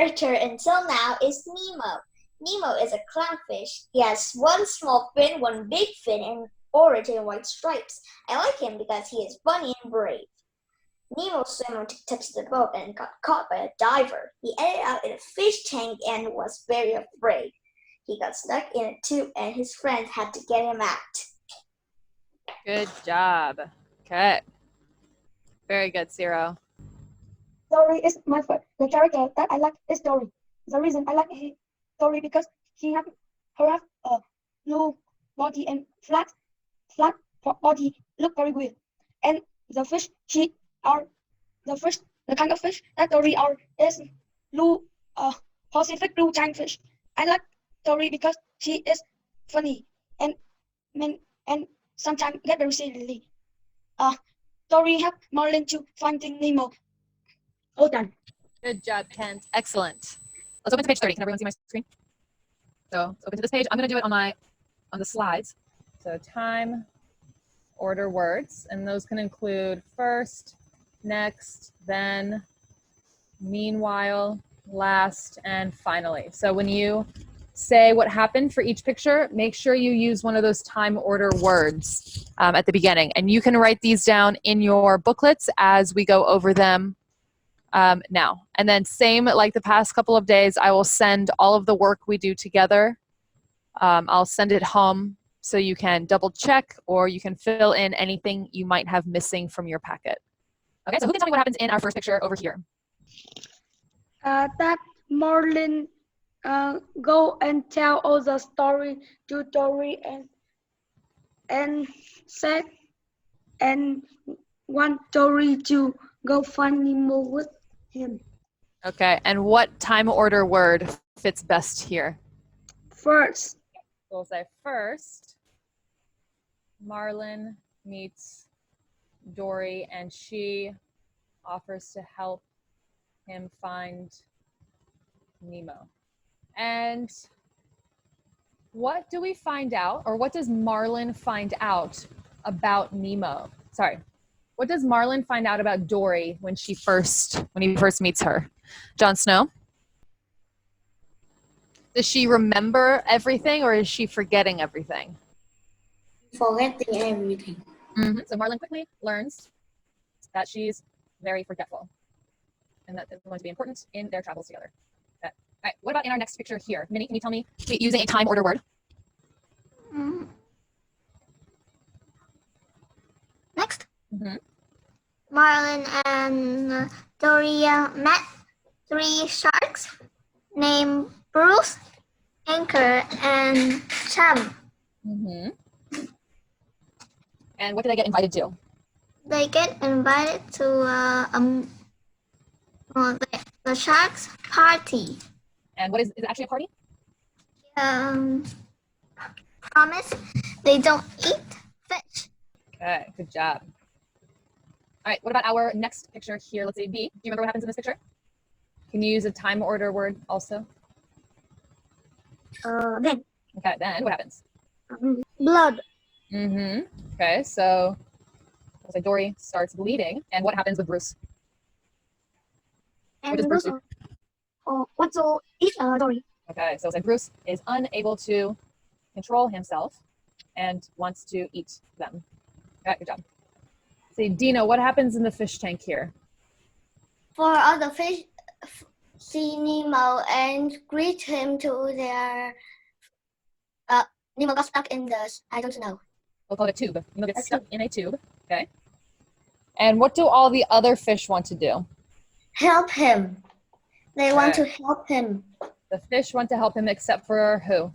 character until now is Nemo. Nemo is a clownfish. He has one small fin, one big fin, and orange and white stripes. I like him because he is funny and brave. Nemo swam onto the tips of the boat and got caught by a diver. He ended up in a fish tank and was very afraid. He got stuck in a tube and his friends had to get him out. Good job. Okay. Very good, Zero. Dory is my the character that I like is Dory. The reason I like Dory because her have a blue body and flat body look very weird. And the fish the kind of fish that Dory are is blue Pacific blue giant fish. I like Dory because she is funny and sometimes get very silly. Dory helped Marlin to finding Nemo. All done. Good job, Kent. Excellent. Let's open to page 30. Can everyone see my screen? So let's open to this page. I'm going to do it on the slides. So time, order words, and those can include first, next, then, meanwhile, last, and finally. So when you say what happened for each picture, make sure you use one of those time order words at the beginning. And you can write these down in your booklets as we go over them now. And then same like the past couple of days, I will send all of the work we do together. I'll send it home so you can double check or you can fill in anything you might have missing from your packet. Okay, so who can tell me what happens in our first picture over here? That Marlin go and tell all the story to Dory and said and want Dory to go find Nemo with him. Okay, and what time order word fits best here? First. We'll say first, Marlin meets Dory and she offers to help him find Nemo. And what do we find out, or what does Marlin find out about Nemo? Sorry, what does Marlin find out about Dory when he first meets her? Jon Snow? Does she remember everything or is she forgetting everything? Forgetting everything. Mm-hmm. So Marlin quickly learns that she's very forgetful and that is going to be important in their travels together. Okay. All right, what about in our next picture here? Minnie, can you tell me using a time order word? Next. Mm-hmm. Marlin and Dory met 3 sharks named Bruce, Anchor, and Chum. Mm-hmm. And what did they get invited to? They get invited to the sharks' party. And what is it actually a party? Promise they don't eat fish. Okay, good job. All right, what about our next picture here? Let's say B. Do you remember what happens in this picture? Can you use a time order word also? Then. Okay, then what happens? Blood. Mm-hmm. Okay, so let's say Dory starts bleeding, and what happens with Bruce? And what does Bruce do? Want to eat Dory. Okay, so it's like Bruce is unable to control himself and wants to eat them. Okay, good job. See, Dino, what happens in the fish tank here? For all the fish see Nemo and greet him to their Nemo got stuck in the I don't know. We'll call it a tube. Nemo gets stuck in a tube. Okay. And what do all the other fish want to do? Help him. They want to help him. The fish want to help him except for who?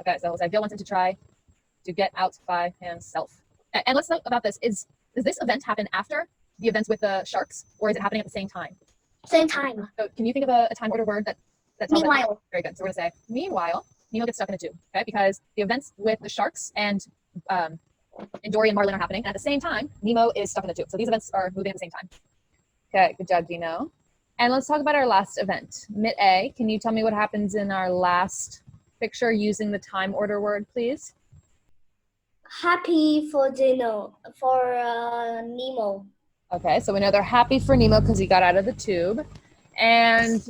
Okay, so Bill wants him to try to get out by himself. And let's talk about this. Does this event happen after the events with the sharks, or is it happening at the same time? Same time. So can you think of a time order word that tells Meanwhile. That? Very good. So we're gonna say, meanwhile, Nemo gets stuck in a tube, okay? Because the events with the sharks and Dory and Marlin are happening, and at the same time, Nemo is stuck in the tube. So these events are moving at the same time. Okay, good job, Dino. And let's talk about our last event. Mit A, can you tell me what happens in our last picture using the time order word, please? happy for dinner for Nemo. Okay, so we know they're happy for Nemo because he got out of the tube. And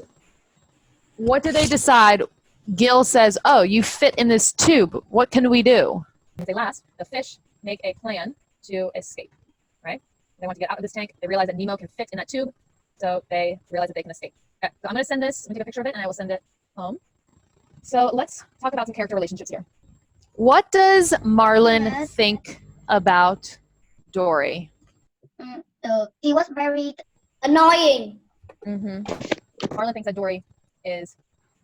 what do they decide? Gil says, "Oh, you fit in this tube. What can we do?" As they last, the fish make a plan to escape, right? They want to get out of this tank. They realize that Nemo can fit in that tube, so they realize that they can escape. Okay, so I'm going to send this, I'm going to take a picture of it, and I will send it home. So let's talk about some character relationships here. What does Marlin Yes. think about Dory? He was very Annoying. Marlin thinks that Dory is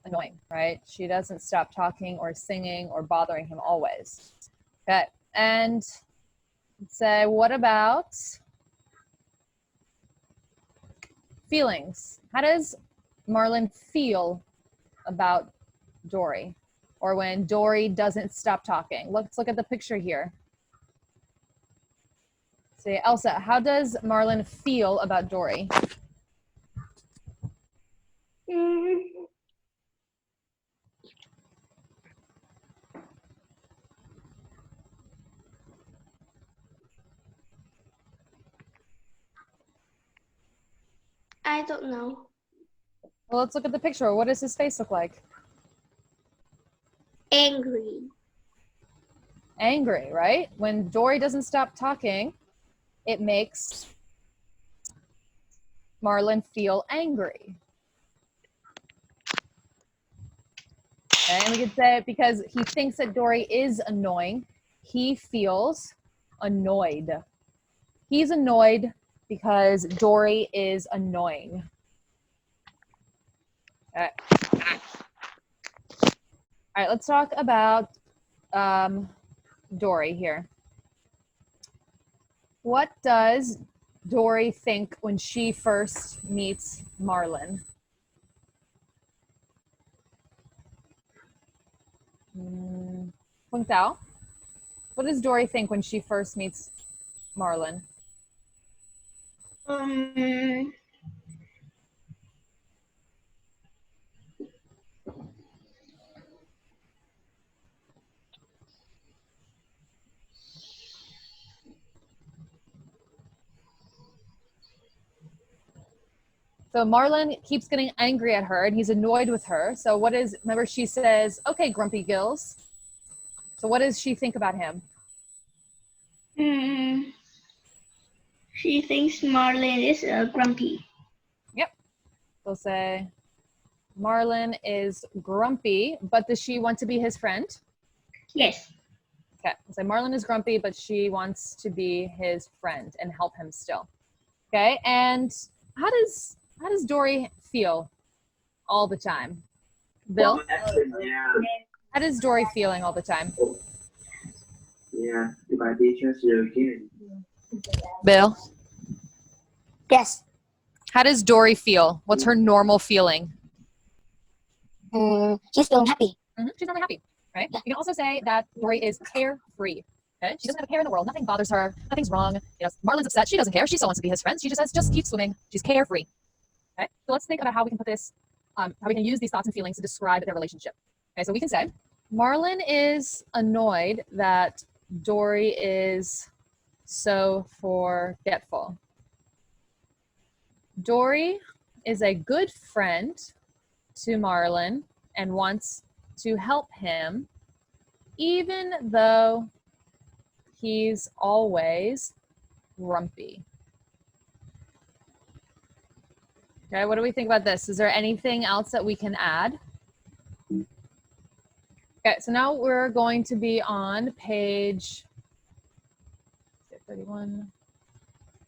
annoying, right? She doesn't stop talking or singing or bothering him always. Okay, and say, what about feelings? How does Marlin feel about Dory? Or when Dory doesn't stop talking? Let's look at the picture here. Say, Elsa, how does Marlin feel about Dory? I don't know. Well, let's look at the picture. What does his face look like? Angry. Angry, right? When Dory doesn't stop talking, it makes Marlin feel angry. Okay, and we could say because he thinks that Dory is annoying, he feels annoyed. He's annoyed because Dory is annoying. All right, let's talk about Dory here. What does Dory think when she first meets Marlin? Hung Tao, what does Dory think when she first meets Marlin? So Marlin keeps getting angry at her and he's annoyed with her. So what is, remember she says, okay, Grumpy Gills. So what does she think about him? She thinks Marlin is grumpy. Yep. They'll say, Marlin is grumpy, but does she want to be his friend? Yes. Okay. So Marlin is grumpy, but she wants to be his friend and help him still. Okay. And how does Dory feel all the time? Bill? How does Dory feeling all the time? Yeah, if I did just again. Bill? Yes. How does Dory feel? What's her normal feeling? She's feeling happy. She's normally happy, right? You can also say that Dory is carefree. Okay? She doesn't have a care in the world. Nothing bothers her. Nothing's wrong. You know, Marlin's upset. She doesn't care. She still wants to be his friend. She just says, just keep swimming. She's carefree. Okay? So let's think about how we can put this, how we can use these thoughts and feelings to describe their relationship. Okay, so we can say, Marlin is annoyed that Dory is so forgetful. Dory is a good friend to Marlin and wants to help him, even though he's always grumpy. Okay, what do we think about this? Is there anything else that we can add? Okay, so now we're going to be on page 31,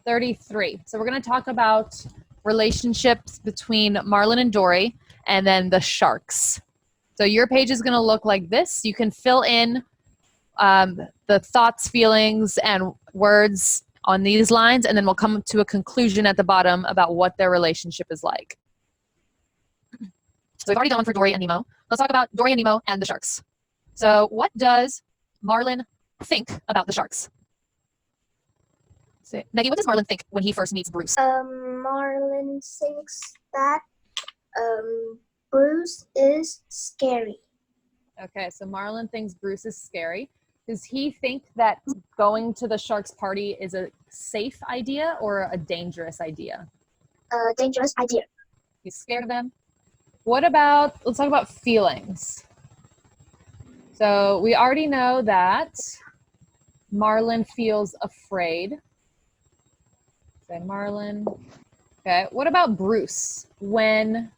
33. So we're going to talk about relationships between Marlin and Dory and then the sharks. So your page is going to look like this. You can fill in the thoughts, feelings, and words on these lines, and then we'll come to a conclusion at the bottom about what their relationship is like. So we've already done one for Dory and Nemo. Let's talk about Dory and Nemo and the sharks. So what does Marlin think about the sharks? So, Maggie, what does Marlin think when he first meets Bruce? Marlin thinks that Bruce is scary. Okay, so Marlin thinks Bruce is scary. Does he think that going to the shark's party is a safe idea or a dangerous idea? A dangerous idea. He's scared of them. What about, let's talk about feelings. So we already know that Marlin feels afraid. Say Marlin. Okay, what about Bruce? When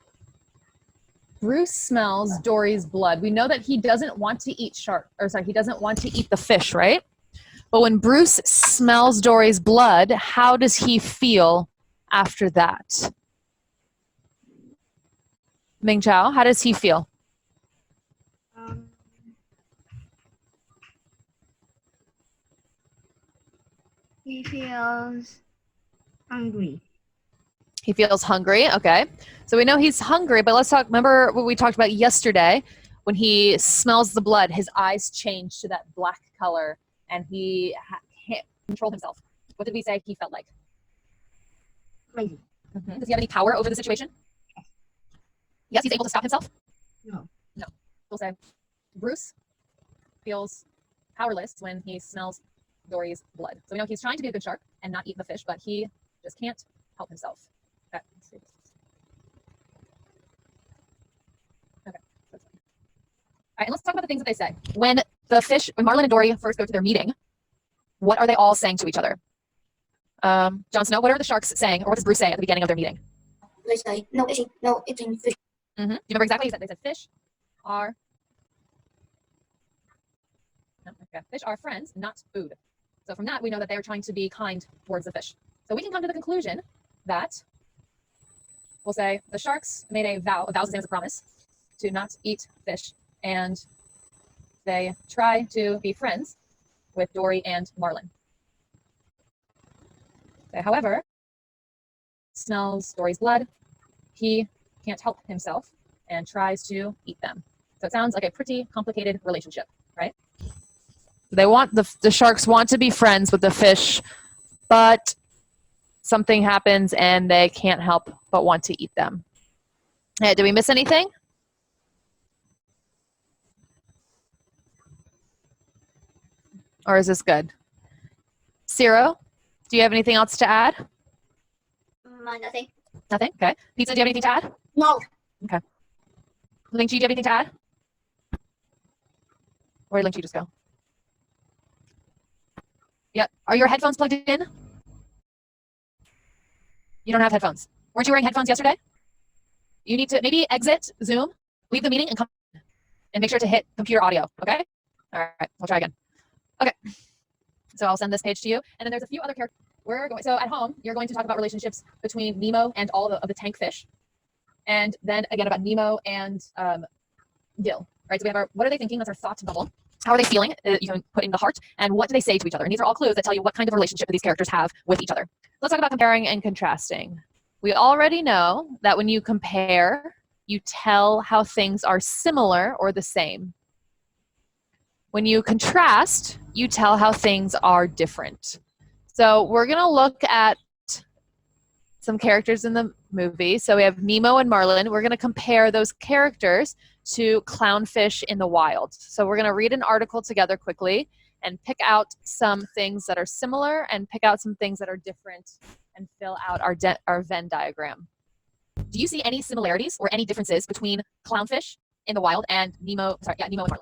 Bruce smells Dory's blood, we know that he doesn't want to eat he doesn't want to eat the fish, right? But when Bruce smells Dory's blood, how does he feel after that? Ming Chao, how does he feel? He feels hungry. He feels hungry, okay. So we know he's hungry, but let's talk, remember what we talked about yesterday? When he smells the blood, his eyes change to that black color and he can't control himself. What did we say he felt like? Crazy. Mm-hmm. Does he have any power over the situation? Yes, he's able to stop himself? No. No. We'll say Bruce feels powerless when he smells Dory's blood. So we know he's trying to be a good shark and not eat the fish, but he just can't help himself. Okay. Let's see this. Okay. All right, and let's talk about the things that they say. When Marlin and Dory first go to their meeting, what are they all saying to each other? Jon Snow, what are the sharks saying, or what does Bruce say at the beginning of their meeting? They say no eating fish. Mm-hmm. Do you remember exactly what they said? They said fish are fish are friends, not food. So from that, we know that they are trying to be kind towards the fish. So we can come to the conclusion that we'll say the sharks made a vow is the same as a promise, to not eat fish, and they try to be friends with Dory and Marlin. So, however, smells Dory's blood, he can't help himself and tries to eat them. So it sounds like a pretty complicated relationship, right? They want the sharks want to be friends with the fish, but something happens and they can't help but want to eat them. Hey, did we miss anything? Or is this good? Ciro, do you have anything else to add? Nothing. Nothing? Okay. Pizza, do you have anything to add? No. Okay. Ling Chi, do you have anything to add? Where did Ling Chi just go? Yeah. Are your headphones plugged in? You don't have headphones. Weren't you wearing headphones yesterday? You need to maybe exit Zoom, leave the meeting, and come and make sure to hit computer audio, okay? All right, we'll try again. Okay. So I'll send this page to you. And then there's a few other characters. So at home, you're going to talk about relationships between Nemo and all of the tank fish. And then again about Nemo and Gil, right? So we have what are they thinking? That's our thought bubble. How are they feeling? You can put in the heart. And what do they say to each other? And these are all clues that tell you what kind of relationship these characters have with each other. Let's talk about comparing and contrasting. We already know that when you compare, you tell how things are similar or the same. When you contrast, you tell how things are different. So we're going to look at some characters in the movie. So we have Nemo and Marlin. We're going to compare those characters to clownfish in the wild. So we're going to read an article together quickly and pick out some things that are similar and pick out some things that are different and fill out our Venn diagram. Do you see any similarities or any differences between clownfish in the wild and Nemo and Marlin?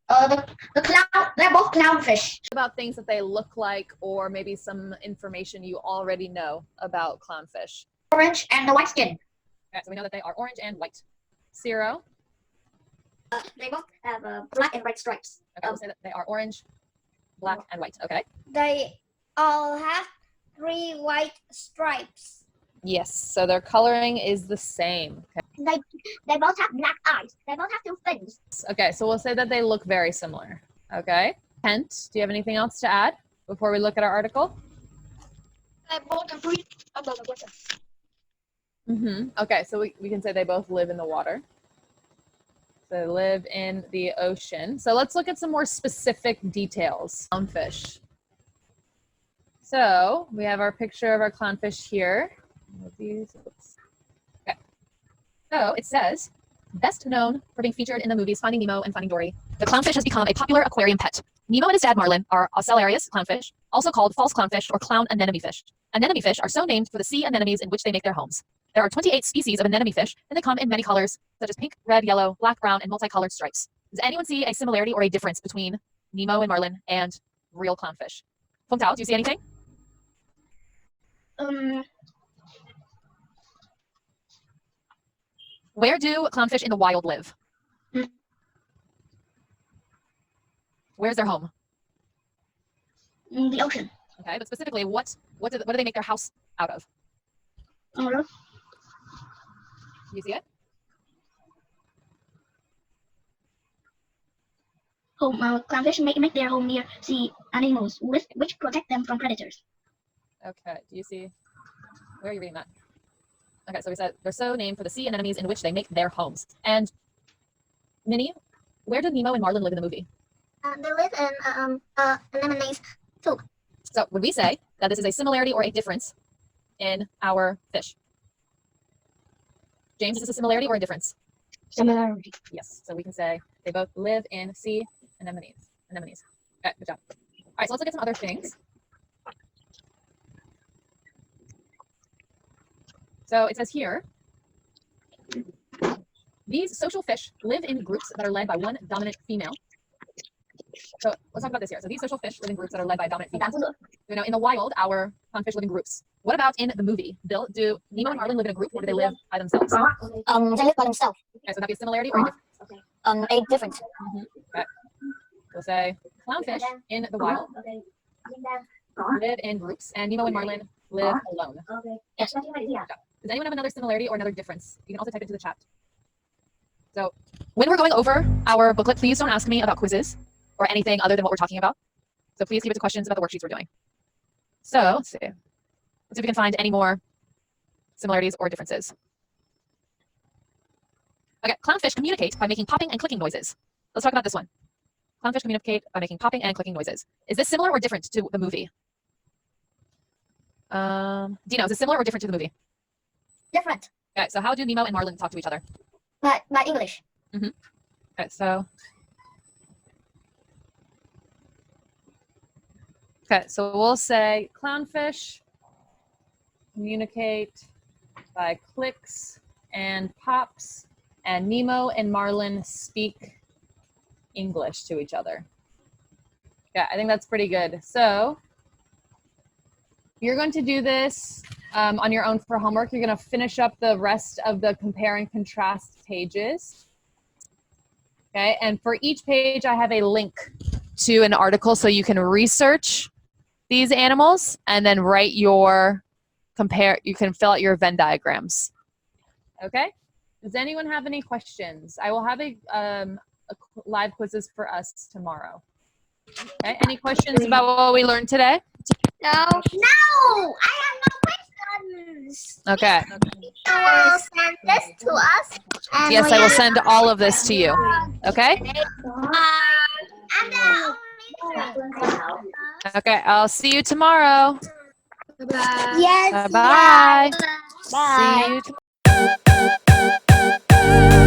The clown, they're both clownfish. About things that they look like, or maybe some information you already know about clownfish. Orange and the white skin. Okay, so we know that they are orange and white. Ciro? They both have black and white stripes. Okay, we'll say that they are orange, black, and white. Okay. They all have 3 white stripes. Yes, so their coloring is the same. Okay. They both have black eyes. They both have 2 fins. Okay, so we'll say that they look very similar. Okay. Kent, do you have anything else to add before we look at our article? They both breathe under the water. Mm-hmm. Okay, so we can say they both live in the water. So they live in the ocean. So let's look at some more specific details. Clownfish. So we have our picture of our clownfish here. Okay. So it says, best known for being featured in the movies Finding Nemo and Finding Dory, the clownfish has become a popular aquarium pet. Nemo and his dad Marlin are Ocelarius clownfish, also called false clownfish or clown anemone fish. Anemone fish are so named for the sea anemones in which they make their homes. There are 28 species of anemone fish, and they come in many colors, such as pink, red, yellow, black, brown, and multicolored stripes. Does anyone see a similarity or a difference between Nemo and Marlin and real clownfish? Feng Tao, do you see anything? Where do clownfish in the wild live? Where's their home? In the ocean. Okay, but specifically, what do they make their house out of? Hello? You see it? Home, clownfish make their home near sea animals, which protect them from predators. Okay, do you see? Where are you reading that? Okay, so we said they're so named for the sea anemones in which they make their homes. And Minnie, where did Nemo and Marlin live in the movie? They live in anemones too. So would we say that this is a similarity or a difference in our fish? James, is this a similarity or a difference? Similarity. Yes. So we can say they both live in sea anemones. Anemones. Okay, good job. All right, so let's look at some other things. So it says here, these social fish live in groups that are led by one dominant female. So let's talk about this here. So these social fish live in groups that are led by a dominant female. You know, in the wild, our clownfish live in groups. What about in the movie? Bill, do Nemo and Marlin live in a group, or do they live by themselves? They live by themselves. Okay, so that'd be a similarity or a difference? A difference. Okay. We'll say clownfish in the wild live in groups, and Nemo and Marlin live alone. Yes. Does anyone have another similarity or another difference? You can also type it into the chat. So when we're going over our booklet, please don't ask me about quizzes or anything other than what we're talking about. So please keep it to questions about the worksheets we're doing. So let's see. Let's see if we can find any more similarities or differences. Okay, clownfish communicate by making popping and clicking noises. Let's talk about this one. Clownfish communicate by making popping and clicking noises. Is this similar or different to the movie? Dino, is this similar or different to the movie? Different. Okay, so how do Nemo and Marlin talk to each other? By English. Okay, so we'll say clownfish communicate by clicks and pops, and Nemo and Marlin speak English to each other. Yeah, I think that's pretty good. So you're going to do this on your own for homework. You're going to finish up the rest of the compare and contrast pages. Okay, and for each page, I have a link to an article so you can research these animals and then write your you can fill out your Venn diagrams. Okay, does anyone have any questions? I will have a live quizzes for us tomorrow. Okay, any questions about what we learned today? No. No, I have no questions. Okay. You will send this to us. And Yes, I will send all of this to you. Okay? And Okay, I'll see you tomorrow. yes. Bye-bye. Bye. See you tomorrow.